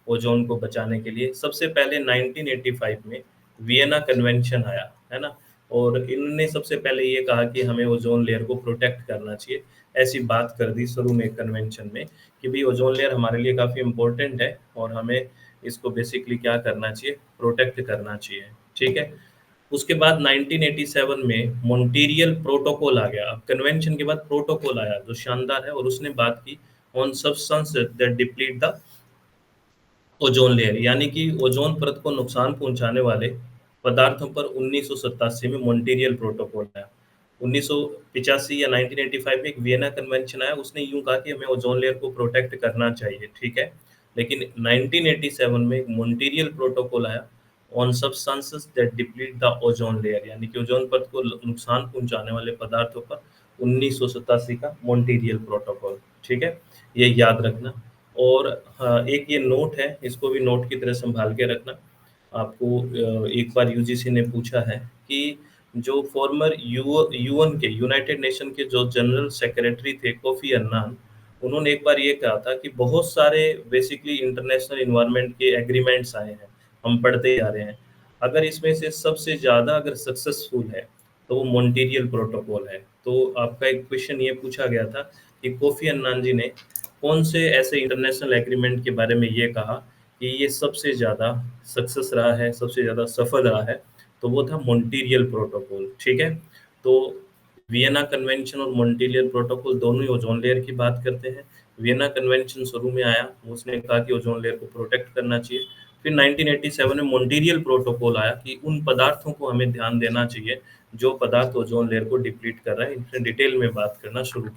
Ozone को बचाने के लिए। सबसे पहले 1985 में वियना कन्वेंशन आया, है ना? और इन्होंने सबसे पहले ये कहा कि हमें ओज़ोन लेयर को प्रोटेक्ट करना चाहिए। ऐसी बात कर दी शुरू में कन्वेंशन में कि भई ओज़ोन लेयर हमारे लिए काफ़ी इम्पोर्टेंट है और हमें इसको बेसिकली क्या करना चाहिए, प्रोटेक्ट करना चाहिए, ठीक है? उसके बाद 1987 में मॉन्ट्रियल प्रोटोकॉल आ गया। अब कन्वेंशन के बाद प्रोटोकॉल आया जो शानदार है और उसने बात की on substance that deplete the ozone layer यानी कि ओज़ोन परत को नुकसान पहुँचाने वाले पदार्थों पर 1987 में मॉन्ट्रियल प्रोटोकॉल आया। 1985 या 1985 में एक वियना कन्वेंशन आया, उसने यूँ कहा कि हमें ओज़ोन लेयर को प्रोटेक्ट करना चाहिए, ठीक है? लेकिन 1987 में एक मॉन्ट्रियल प्रोटोकॉल आया on substances that deplete the ozone layer यानी कि ओज़ोन परत को नुकसान पहुँचाने वाले पदार्थों पर 1987 का मॉन्ट्रियल प्रोटोकॉल, ठीक है? ये याद रखना। और हाँ, एक ये नोट है, इसको भी नोट की तरह सँभाल के रखना। आपको एक बार यूजीसी ने पूछा है कि जो फ़ॉर्मर यूएन के यूनाइटेड नेशन के जो जनरल सेक्रेटरी थे कोफ़ी अन्नान, उन्होंने एक बार ये कहा था कि बहुत सारे बेसिकली इंटरनेशनल एनवायरनमेंट के एग्रीमेंट्स आए हैं, हम पढ़ते जा रहे हैं। अगर इसमें से सबसे ज़्यादा अगर सक्सेसफुल है, तो वो मॉन्ट्रियल प्रोटोकॉल है। तो आपका एक क्वेश्चन ये पूछा गया था कि कोफ़ी अन्नान जी ने कौन से ऐसे इंटरनेशनल एग्रीमेंट के बारे में ये कहा कि ये सबसे ज़्यादा सक्सेस रहा है, सबसे ज़्यादा सफल रहा है, तो वो था मॉन्ट्रियल प्रोटोकॉल, ठीक है? तो वियना कन्वेंशन और मॉन्ट्रियल प्रोटोकॉल दोनों ही ओज़ोन लेयर की बात करते हैं। वियना कन्वेंशन शुरू में आया, उसने कहा कि ओज़ोन लेयर को प्रोटेक्ट करना चाहिए। फिर 1987 में मॉन्ट्रियल प्रोटोकॉल आया कि उन पदार्थों को हमें ध्यान देना चाहिए, जो पदार्थ ओज़ोन लेयर को डिप्लीट कर रहा है। इसमें डिटेल में बात करना शुरू किया।